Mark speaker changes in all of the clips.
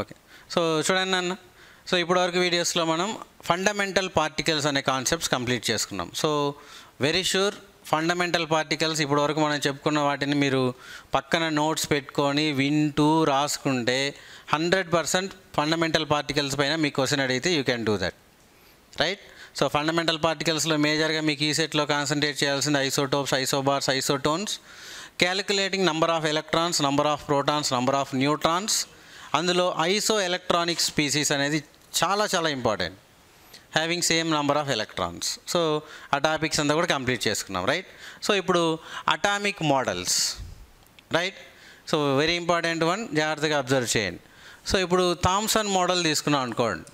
Speaker 1: Okay, so చూడండి అన్న, so ఇప్పటివరకు వీడియోస్లో మనం ఫండమెంటల్ పార్టికల్స్ అనే కాన్సెప్ట్స్ కంప్లీట్ చేసుకున్నాం. So very sure fundamental particles ఇప్పటివరకు మనం చెప్పుకున్న వాటిని మీరు పక్కన నోట్స్ పెట్టుకొని వింటూ రాసుకుంటే 100% ఫండమెంటల్ పార్టికల్స్ పైన మీ క్వశ్చన్ అడిగితే you can do that, right. So fundamental పార్టికల్స్లో మేజర్గా మీకు ఈ సెట్లో కాన్సన్ట్రేట్ చేయాల్సింది isotopes, isobars, isotones, calculating number of electrons, number of protons, number of neutrons. అందులో ఐసో ఎలక్ట్రానిక్ స్పీసీస్ అనేది చాలా చాలా important, having same number of electrons. So ఆ టాపిక్స్ అంతా కూడా కంప్లీట్ చేసుకున్నాం, రైట్. సో ఇప్పుడు atomic models, right. So very important one, జాగ్రత్తగా అబ్జర్వ్ చేయండి. సో ఇప్పుడు థామ్సన్ మోడల్ తీసుకున్నాం అనుకోండి.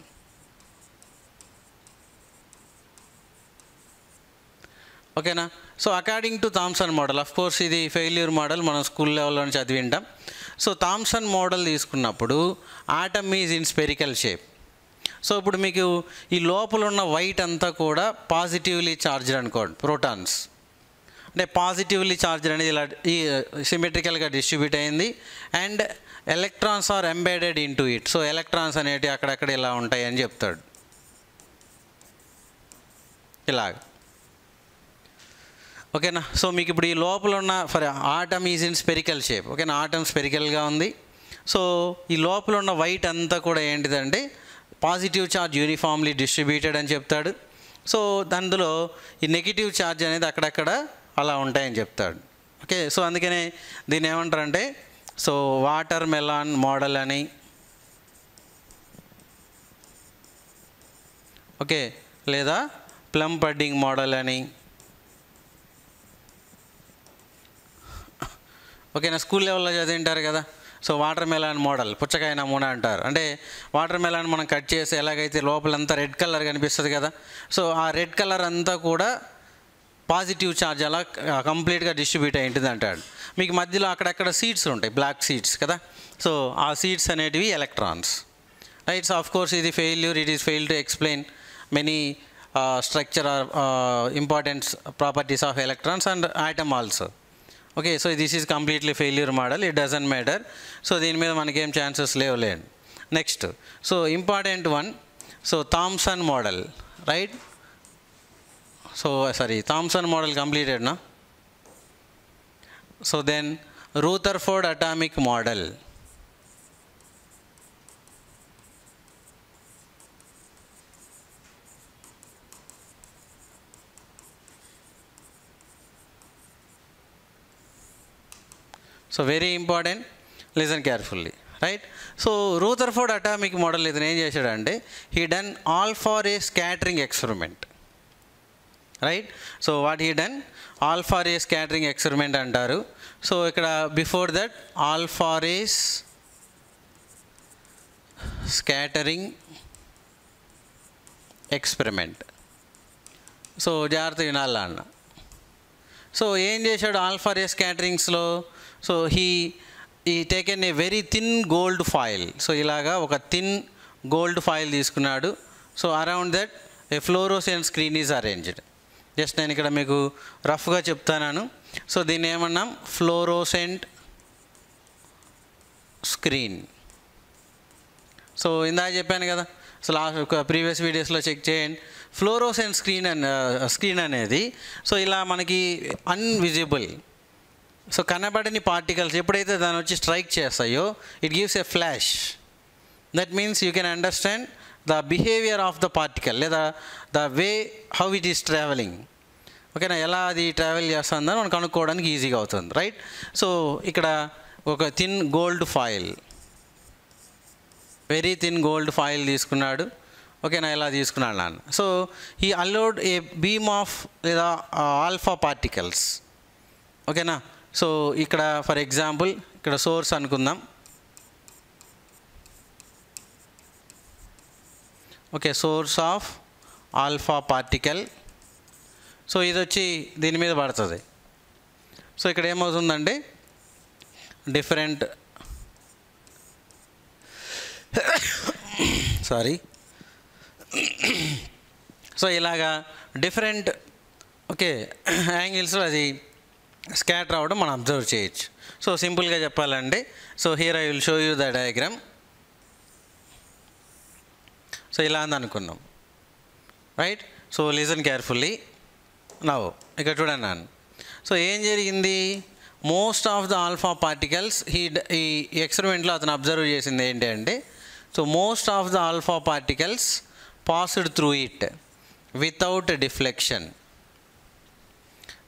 Speaker 1: ఓకేనా. So according to Thomson model, of course ఇది ఫెయిల్యూర్ మోడల్, మనం స్కూల్ లెవెల్లో చదివింటాం. సో థామ్సన్ మోడల్ తీసుకున్నప్పుడు atom is in spherical shape. So ఇప్పుడు మీకు ఈ లోపల ఉన్న వైట్ అంతా కూడా పాజిటివ్లీ చార్జ్డ్ అనుకోండి, ప్రోటాన్స్. అంటే పాజిటివ్లీ చార్జ్డ్ అనేది ఇలా ఈ సిమెట్రికల్గా డిస్ట్రిబ్యూట్ అయింది, and electrons are embedded into it. So electrons అనేటివి అక్కడక్కడ ఇలా ఉంటాయి అని చెప్తాడు, ఇలాగ. ఓకేనా. సో మీకు ఇప్పుడు ఈ లోపల ఉన్న for atom is in spherical shape. ఓకేనా, ఆటమ్ స్పెరికల్గా ఉంది. సో ఈ లోపల ఉన్న వైట్ అంతా కూడా ఏంటిదంటే పాజిటివ్ ఛార్జ్ యూనిఫామ్లీ డిస్ట్రిబ్యూటెడ్ అని చెప్తాడు. సో అందులో ఈ నెగిటివ్ ఛార్జ్ అనేది అక్కడక్కడ అలా ఉంటాయని చెప్తాడు. ఓకే, సో అందుకనే దీన్ని ఏమంటారంటే సో వాటర్ మెలాన్ మోడల్ అని, ఓకే, లేదా ప్లమ్ పడ్డింగ్ మోడల్ అని. ఓకేనా, స్కూల్ లెవెల్లో చదివింటారు కదా. సో వాటర్ మెలాన్ మోడల్, పుచ్చకాయ నమూనా అంటారు. అంటే వాటర్ మెలాన్ మనం కట్ చేసి ఎలాగైతే లోపలంతా రెడ్ కలర్ కనిపిస్తుంది కదా, సో ఆ రెడ్ కలర్ అంతా కూడా పాజిటివ్ ఛార్జ్ అలా కంప్లీట్గా డిస్ట్రిబ్యూట్ అయి ఉంటుంది అంటాడు. మీకు మధ్యలో అక్కడక్కడ సీడ్స్ ఉంటాయి, బ్లాక్ సీడ్స్ కదా. సో ఆ సీడ్స్ అనేటివి electrons, right. So of course ఇది failure, it is fail to explain many structure or important properties of electrons and atom also. Okay, so this is completely failure model, it doesn't matter. So దీని మీద మనకేం chances లేవులేండి. Next, so important one, so Thomson model, right. So sorry, Thomson model completed నా. So then Rutherford atomic model. So very important, listen carefully, right. So Rutherford atomic model ఇతను ఏం చేశాడంటే he done alpha a scattering experiment, right. So what he done, alpha a scattering experiment అంటారు. So ఇక్కడ before that alpha a scattering experiment. So జాగ్రత్త వినాలా అన్న. So ఏం చేశాడు ఆల్ఫా రే స్కాటరింగ్స్లో, so he taken a very thin gold foil. So ఇలాగా ఒక థిన్ గోల్డ్ ఫాయిల్ తీసుకున్నాడు. So around that a fluorescent screen is arranged. Just నేను ఇక్కడ మీకు రఫ్గా చెప్తాను. సో దీన్ని ఏమన్నాం, ఫ్లోరోసెంట్ స్క్రీన్. సో ఇందాక చెప్పాను కదా, సో లాస్ట్ ప్రీవియస్ వీడియోస్లో చెక్ చేయండి. ఫ్లోరోసెంట్ స్క్రీన్ అనేది సో ఇలా మనకి అన్విజిబుల్, సో కనబడని పార్టికల్స్ ఎప్పుడైతే దాన్ని వచ్చి స్ట్రైక్ చేస్తాయో it gives a flash. That means you can understand the behaviour of the particle లేదా the way how it is travelling. ఓకేనా, ఎలా అది ట్రావెల్ చేస్తుందని మనం కనుక్కోవడానికి ఈజీగా అవుతుంది, రైట్. సో ఇక్కడ ఒక thin gold foil, very thin gold foil తీసుకున్నాడు. ఓకేనా, ఇలా తీసుకున్నాడు నాన్న. సో ఈ అలౌడ్ ఏ బీమ్ ఆఫ్ లేదా ఆల్ఫా పార్టికల్స్. ఓకేనా, సో ఇక్కడ ఫర్ ఎగ్జాంపుల్ ఇక్కడ సోర్స్ అనుకుందాం. Okay, source of alpha particle. So ఇది వచ్చి దీని మీద పడుతుంది. సో ఇక్కడ ఏమవుతుందంటే డిఫరెంట్ సారీ సో ఇలాగా డిఫరెంట్ ఓకే యాంగిల్స్లో అది స్కాటర్ అవ్వడం మనం అబ్జర్వ్ చేయొచ్చు. సో సింపుల్గా చెప్పాలంటే, so here I will show you the diagram. So ఇలా అని అనుకున్నాం, right. So listen carefully now. ఇక్కడ చూడండి నాన్న. సో ఏం జరిగింది, most of the alpha particles ఈ ఎక్స్పెరిమెంట్లో అతను అబ్జర్వ్ చేసింది ఏంటి అంటే, so most of the alpha particles passed through it without deflection.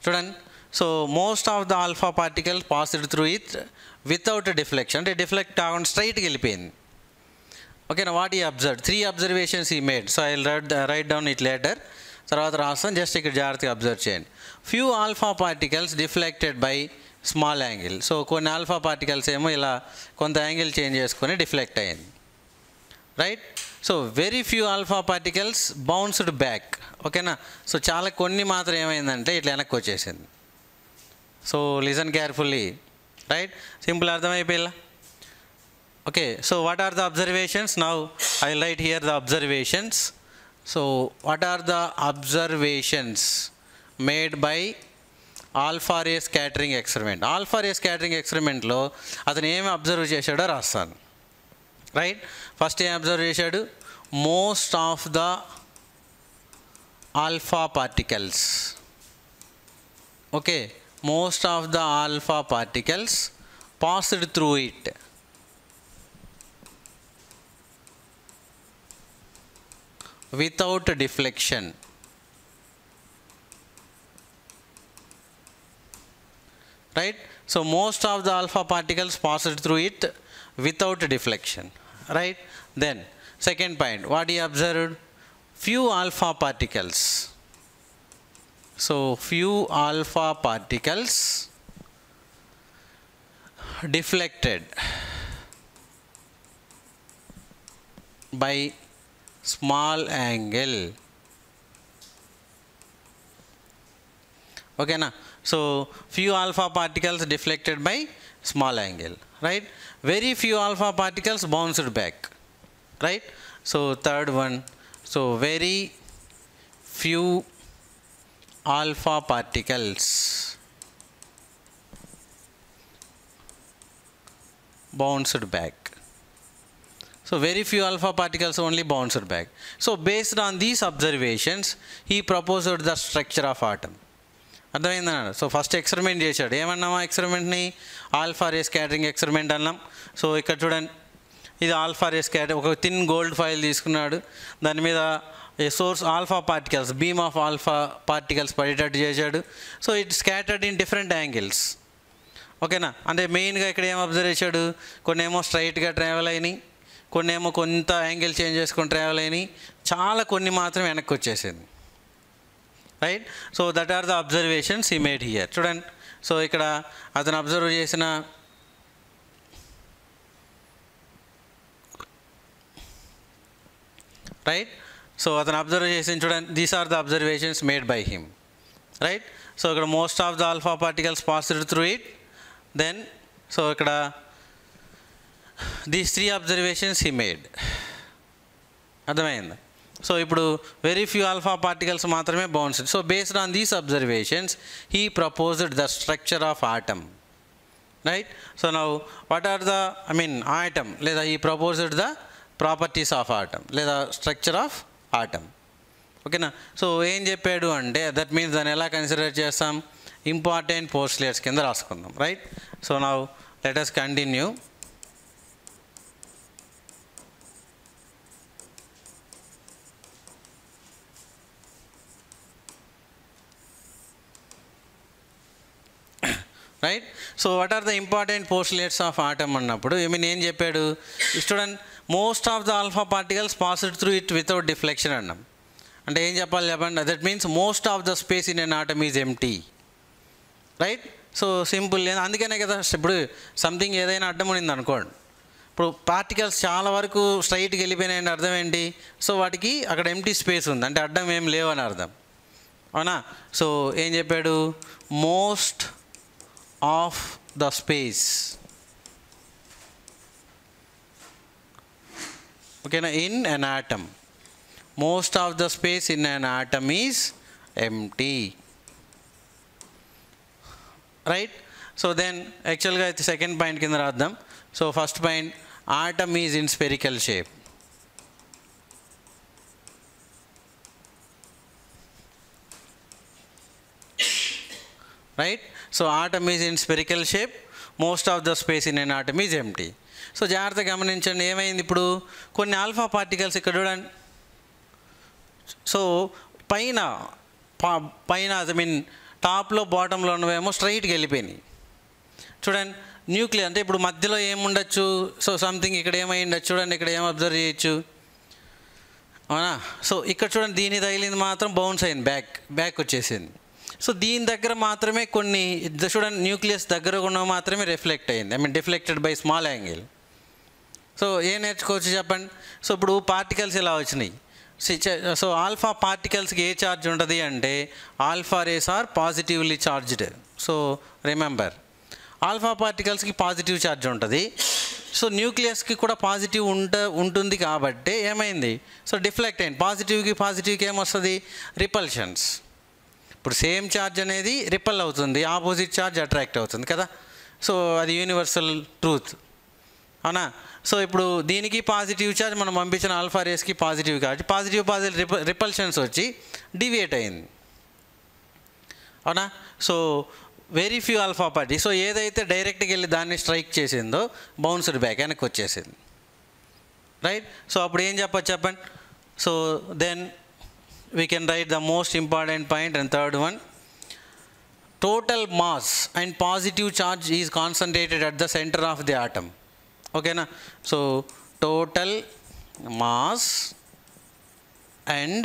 Speaker 1: చూడండి, so most of the alpha particles passed through it without deflection, అంటే డిఫ్లెక్ట్ కాకుండా స్ట్రైట్గా వెళ్ళిపోయింది. ఓకేనా, what he observe 3 observations he made. So I will write down it later, తర్వాత రాస్తాను, just ఇక్కడ జాగ్రత్తగా అబ్జర్వ్ చేయండి. Few alpha particles deflected by small angle. So కొన్ని ఆల్ఫా పార్టికల్స్ ఏమో ఇలా కొంత యాంగిల్ చేంజ్ చేసుకొని డిఫ్లెక్ట్ అయ్యింది, right. So very few alpha particles bounced back. ఓకేనా, సో చాలా కొన్ని మాత్రం ఏమైందంటే ఇట్లా వెనక్కి వచ్చేసింది. So listen carefully, right. Simple అర్థమైపోయిలా. Okay, so what are the observations? Now I will write here the observations. So what are the observations made by alpha ray scattering experiment? Alpha ray scattering ఎక్స్పెరిమెంట్లో అతను ఏమి observe చేశాడో రాస్తాను, right. First ఏం observe చేశాడు, most of the alpha particles. Okay, most of the alpha particles passed through it without deflection. Right? So most of the alpha particles passed through it without deflection. Right? Then second point, what he observed? Few alpha particles. So few alpha particles deflected by small angle. Okay na, so few alpha particles deflected by small angle, right. Very few alpha particles bounced back, right. So third one, so very few alpha particles bounced back. So very few alpha particles only bounced back. So based on these observations, he proposed the structure of atom. అర్థమైందా? So first experiment చేశాడు. ఏమన్నామా ఎక్స్పెరిమెంట్ని? Alpha రే scattering experiment అన్నాం. So ఇక్కడ చూడండి, ఇది alpha రే scatter, ఒక thin gold file తీసుకున్నాడు, దాని మీద source alpha particles, beam of alpha particles పడేటట్టు చేశాడు. So it scattered in different angles. ఓకేనా, అంటే మెయిన్గా ఇక్కడ ఏం అబ్జర్వ్ చేశాడు, కొన్ని ఏమో స్ట్రైట్గా ట్రావెల్ అయినాయి, కొన్ని ఏమో కొంత యాంగిల్ చేంజ్ చేసుకొని ట్రావెల్ అయినాయి, చాలా కొన్ని మాత్రం వెనక్కి వచ్చేసింది, right. So that are the observations he made here. చూడండి, సో ఇక్కడ అతను అబ్జర్వ్ చేసిన రైట్. సో అతను అబ్జర్వ్ చేసిన చూడండి, these are the observations made by him, right. So ఇక్కడ most of the alpha particles passed through it. Then so ఇక్కడ these 3 observations he made. అర్థమైంది? సో ఇప్పుడు వెరీ ఫ్యూ ఆల్ఫా పార్టికల్స్ మాత్రమే bounced. So based on these observations he proposed the structure of atom, right. So now what are the atom, లేదా he proposed the properties of atom లేదా structure of atom. ఓకేనా, so ఏం చెప్పాడు అంటే, that means దాన్ని ఎలా consider చేస్తాం, important postulates కింద రాసుకుందాం, right. So now let us continue. Right. So what are the important postulates of atom అన్నప్పుడు ఏం చెప్పాడు, student, most of the alpha particles passed through it without deflection అన్నాం. అంటే ఏం చెప్పాలి చెప్పండి, that means most of the space in an atom is empty, right. So simple, అందుకనే కదా ఇప్పుడు సంథింగ్ ఏదైనా అడ్డం ఉండింది అనుకోండి, ఇప్పుడు పార్టికల్స్ చాలా వరకు స్ట్రైట్కి వెళ్ళిపోయినాయంటే అర్థం ఏంటి, సో వాటికి అక్కడ ఎంప్టీ స్పేస్ ఉంది అంటే అడ్డం ఏం లేవు అని అర్థం, అవునా. సో ఏం చెప్పాడు, మోస్ట్ ఆఫ్ ద స్పేస్, ఓకేనా, in an atom, most of the space in an atom is empty, right. So then యాక్చువల్గా అయితే సెకండ్ పాయింట్ కింద రాద్దాం. So first point, atom is in spherical shape. Right. So atom is in spherical shape, most of the space in an atom is empty. So జాగ్రత్తగా గమనించండి ఏమైంది ఇప్పుడు, కొన్ని alpha particles ఇక్కడ చూడండి. సో పైన ఐ మీన్ టాప్లో బాటంలో ఉన్నవేమో స్ట్రైట్గా వెళ్ళిపోయినాయి చూడండి. న్యూక్లియస్ అంటే ఇప్పుడు మధ్యలో ఏముండొచ్చు, సో సంథింగ్ ఇక్కడ ఏమై ఉండొచ్చు చూడండి, ఇక్కడ ఏం అబ్జర్వ్ చేయొచ్చు, అవునా. సో ఇక్కడ చూడండి దీని తగిలింది మాత్రం బౌన్స్ అయింది, బ్యాక్ వచ్చేసింది. సో దీని దగ్గర మాత్రమే కొన్ని చూడండి న్యూక్లియస్ దగ్గర ఉన్నవి మాత్రమే రిఫ్లెక్ట్ అయింది, I mean deflected by small angle. So ఏం నేర్చుకోవచ్చు చెప్పండి. సో ఇప్పుడు పార్టికల్స్ ఇలా వచ్చినాయి. సో ఆల్ఫా పార్టికల్స్కి ఏ ఛార్జ్ ఉంటుంది అంటే alpha rays are positively charged. So remember, alpha పార్టికల్స్కి పాజిటివ్ ఛార్జ్ ఉంటుంది. సో న్యూక్లియస్కి కూడా పాజిటివ్ ఉంటుంది కాబట్టి ఏమైంది, సో డిఫ్లెక్ట్ అయింది. పాజిటివ్కి ఏమొస్తుంది, రిపల్షన్స్. ఇప్పుడు సేమ్ ఛార్జ్ అనేది రిపల్ అవుతుంది, ఆపోజిట్ ఛార్జ్ అట్రాక్ట్ అవుతుంది కదా. సో అది యూనివర్సల్ ట్రూత్, అవునా. సో ఇప్పుడు దీనికి పాజిటివ్ ఛార్జ్ మనం పంపించిన ఆల్ఫా రేస్కి పాజిటివ్ కాబట్టి పాజిటివ్ రిపల్షన్స్ వచ్చి డివియేట్ అయింది, అవునా. So very few alpha party, so ఏదైతే డైరెక్ట్గా వెళ్ళి దాన్ని స్ట్రైక్ చేసిందో బౌన్స్డ్ బ్యాక్ వెనక్కి వచ్చేసింది, రైట్. సో అప్పుడు ఏం చెప్పండి. So then we can write the most important point and third one, total mass and positive charge is concentrated at the center of the atom. Okay na. So total mass and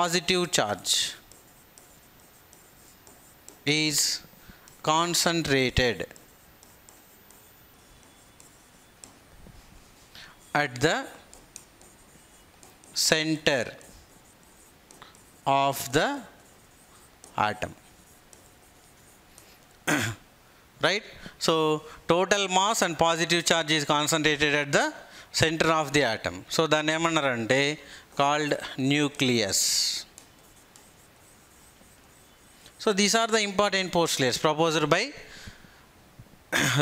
Speaker 1: positive charge is concentrated at the center of the atom, right. So total mass and positive charge is concentrated at the center of the atom. So దాన్ని ఏమన్నారంటే called nucleus. So these are the important postulates proposed by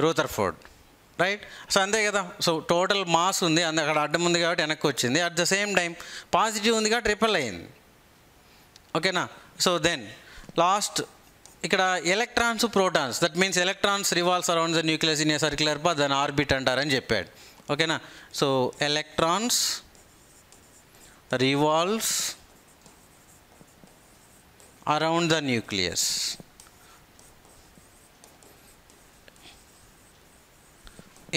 Speaker 1: Rutherford, right. So అంతే కదా. So total mass ఉంది, అక్కడ అడ్డం ఉంది కాబట్టి వెనక్కి వచ్చింది, at the same time positive ఉంది కాబట్టి ట్రిపుల్ అయింది, ఓకేనా. సో దెన్ లాస్ట్ ఇక్కడ electrons protons, that means electrons revolves around the nucleus in A circular path, దాని ఆర్బిట్ అంటారని చెప్పాడు, ఓకేనా. So electrons revolves around the nucleus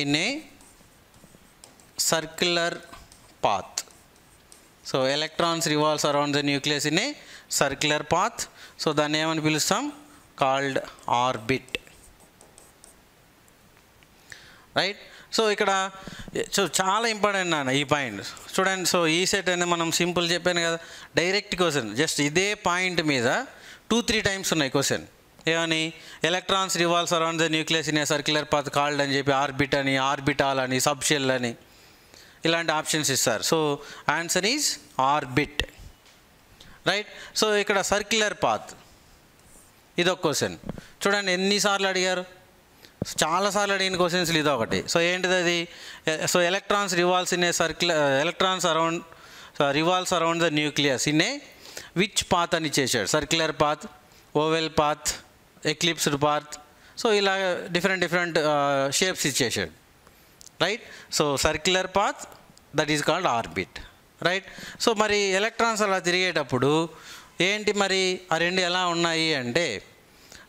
Speaker 1: in a circular path. So electrons revolves around the nucleus in a circular path. So the name and pilustam called orbit, right. So ఇక్కడ so చాలా important నాన్న ఈ point చూడండి. So ఈ set అనేది మనం simple చెప్పాను కదా, డైరెక్ట్ క్వశ్చన్, జస్ట్ ఇదే పాయింట్ మీద 2-3 టైమ్స్ ఉన్నాయి క్వశ్చన్. ఏమని, electrons revolves around the nucleus in A circular path called అని చెప్పి ఆర్బిట్ అని, ఆర్బిటాల్ అని, సబ్షెల్ అని ఇలాంటి ఆప్షన్స్ ఇస్తారు. So answer is orbit, right. So ఇక్కడ సర్క్యులర్ పాత్ ఇదొక క్వశ్చన్ చూడండి, ఎన్నిసార్లు అడిగారు, చాలాసార్లు అడిగిన క్వశ్చన్స్లు ఇదొకటి. సో ఏంటిది అది, so electrons revolves in a revolves around the nucleus in a which path అని చేశాడు, circular path, oval path, eclipsed path. So ఇలా డిఫరెంట్ షేప్స్ ఇచ్చేసాడు, right. So circular path that is called orbit, right. So మరి electrons అలా తిరిగేటప్పుడు ఏంటి మరి ఆ రెండు ఎలా ఉన్నాయి అంటే,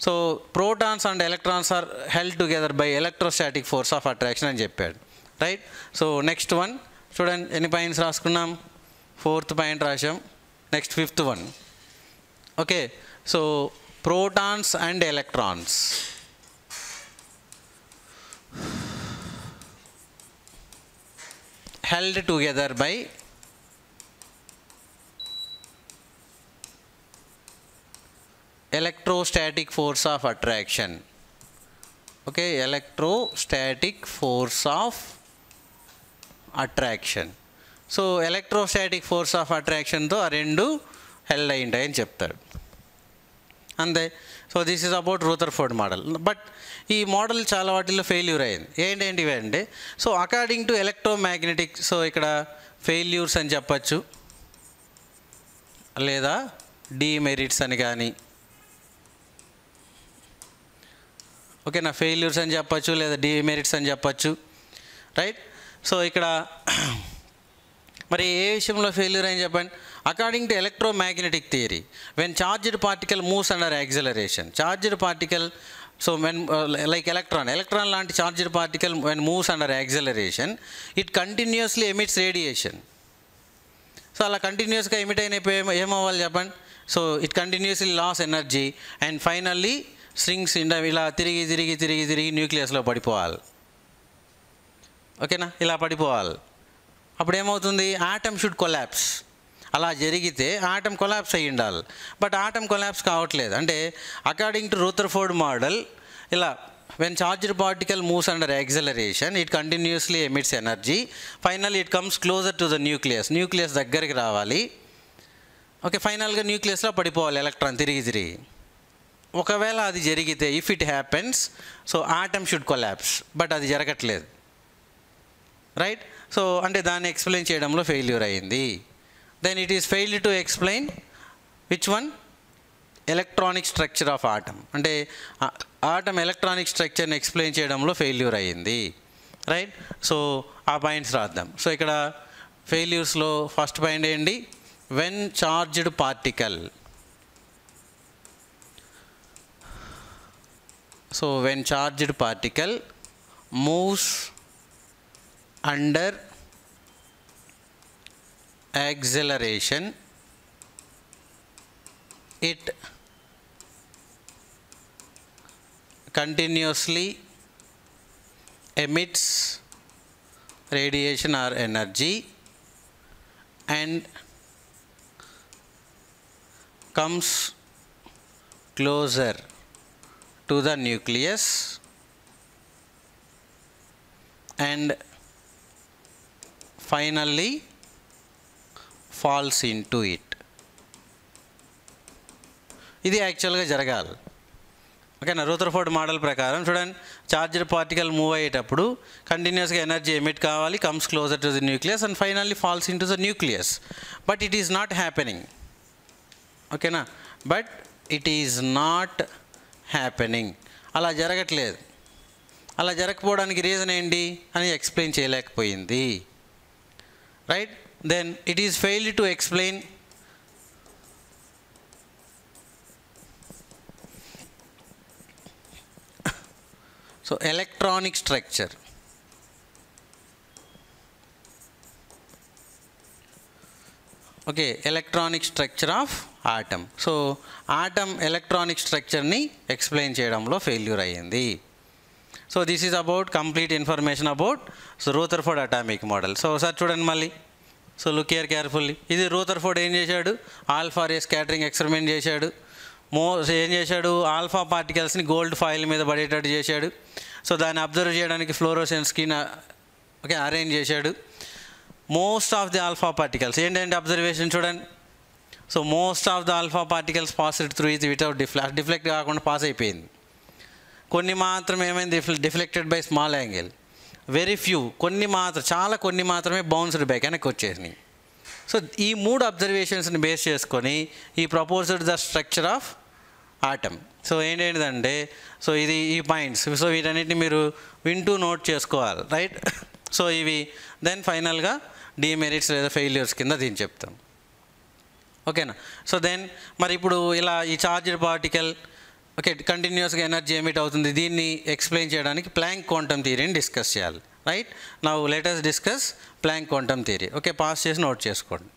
Speaker 1: so protons and electrons are held together by electrostatic force of attraction అని చెప్పాడు, రైట్. సో నెక్స్ట్ వన్ చూడండి, ఎన్ని పాయింట్స్ రాసుకున్నాం, 4th పాయింట్ రాసాం. Next 5th one, okay. So protons and electrons held together by electrostatic force of attraction, okay, electrostatic force of attraction. So electrostatic force of అట్రాక్షన్తో ఆ రెండు held అయి ఉంటాయని చెప్తాడు, అంతే. So this is about Rutherford model. But ఈ model చాలా వాటిల్లో ఫెయిల్యూర్ అయింది. ఏంటేంటివి అంటే, so according to electromagnetic, so ఇక్కడ ఫెయిల్యూర్స్ అని చెప్పచ్చు, లేదా డీమెరిట్స్ అని కానీ, ఓకేనా, ఫెయిల్యూర్స్ అని చెప్పచ్చు లేదా డిమెరిట్స్ అని చెప్పచ్చు, రైట్. సో ఇక్కడ మరి ఏ విషయంలో ఫెయిల్యూర్ అని చెప్పండి. According to electromagnetic theory, when charged particle moves under acceleration, charged particle, so when like electron లాంటి charged particle when moves under acceleration it continuously emits radiation. So అలా కంటిన్యూస్గా ఎమిట్ అయినప్పుడు ఏమవ్వాలి చెప్పండి. So it continuously loss energy and finally strings ఇలా తిరిగి తిరిగి తిరిగి తిరిగి న్యూక్లియస్లో పడిపోవాలి. ఓకేనా, ఇలా పడిపోవాలి. అప్పుడు ఏమవుతుంది, ఆటమ్ షుడ్ కొలాప్స్. అలా జరిగితే ఆటమ్ కొలాప్స్ అయ్యి ఉండాలి, బట్ ఆటమ్ కొలాప్స్ కావట్లేదు. అంటే అకార్డింగ్ టు రూథర్ఫోర్డ్ మోడల్ ఇలా when charged particle moves under acceleration it continuously emits energy, finally it comes closer to the nucleus దగ్గరికి రావాలి. ఓకే, ఫైనల్గా న్యూక్లియస్లో పడిపోవాలి ఎలక్ట్రాన్ తిరిగి తిరిగి. ఒకవేళ అది జరిగితే, if it happens, so atom should collapse, but అది జరగట్లేదు, రైట్. సో అంటే దాన్ని ఎక్స్ప్లెయిన్ చేయడంలో ఫెయిల్యూర్ అయ్యింది. Then it is failed to explain which one, electronic structure of atom. అంటే ఆటమ్ ఎలక్ట్రానిక్ స్ట్రక్చర్ని ఎక్స్ప్లెయిన్ చేయడంలో ఫెయిల్యూర్ అయ్యింది, రైట్. సో ఆ పాయింట్స్ రాద్దాం. సో ఇక్కడ ఫెయిల్యూర్స్లో ఫస్ట్ పాయింట్ ఏంటి, when charged particle. So when charged particle moves under acceleration it continuously emits radiation or energy and comes closer to the nucleus and finally falls into it. ఇది యాక్చువల్గా జరగాలి. ఓకేనా, Rutherford model ప్రకారం చూడండి, charged particle move అయ్యేటప్పుడు కంటిన్యూస్గా energy emit కావాలి, comes closer to the nucleus and finally falls in to the nucleus. But it is not happening. ఓకేనా, but it is not happening. అలా జరగట్లేదు. అలా జరగకపోవడానికి రీజన్ ఏంటి అని ఎక్స్ప్లెయిన్ చేయలేకపోయింది, right. Then it is failed to explain so electronic structure. Okay, electronic structure of atom. So atom electronic స్ట్రక్చర్ని explain చేయడంలో ఫెయిల్యూర్ అయ్యింది. So this is about complete information about so Rutherford atomic model. So ఒకసారి చూడండి మళ్ళీ. So look here carefully. ఇది Rutherford ఏం చేశాడు, alpha రే scattering experiment చేశాడు. ఏం చేశాడు, ఆల్ఫా పార్టికల్స్ని గోల్డ్ ఫాయిల్ మీద పడేటట్టు చేశాడు. సో దాన్ని అబ్జర్వ్ చేయడానికి ఫ్లోరోసెన్స్ స్క్రీన్ ఓకే అరేంజ్ చేశాడు. Most of the alpha particles ఏంటంటే అబ్జర్వేషన్ చూడండి. So most of the alpha particles passed through ఇది వితౌట్ డిఫ్లెక్ట్ కాకుండా పాస్ అయిపోయింది. కొన్ని మాత్రం ఏమైంది, deflected by small angle. Very few, కొన్ని మాత్రమే బౌన్స్డ్ బ్యాక్ వెనక్కి వచ్చేసినాయి. సో ఈ 3 అబ్జర్వేషన్స్ని బేస్ చేసుకొని ఈ proposed the structure of atom. So ఏంటంటే సో ఇది ఈ పాయింట్స్. సో వీటన్నిటిని మీరు వింటూ నోట్ చేసుకోవాలి, రైట్. సో ఇవి దెన్ ఫైనల్గా డిమెరిట్స్ లేదా ఫెయిల్యూర్స్ కింద దీన్ని చెప్తాం. ఓకేనా. సో దెన్ మరి ఇప్పుడు ఇలా ఈ చార్జ్డ్ పార్టికల్ ఓకే కంటిన్యూస్గా ఎనర్జీ ఎమిట్ అవుతుంది, దీన్ని ఎక్స్ప్లెయిన్ చేయడానికి ప్లాంక్ క్వాంటమ్ థియరీని డిస్కస్ చేయాలి, right. Now let us discuss Planck quantum theory. Okay, pass చేసి నోట్ చేసుకోండి.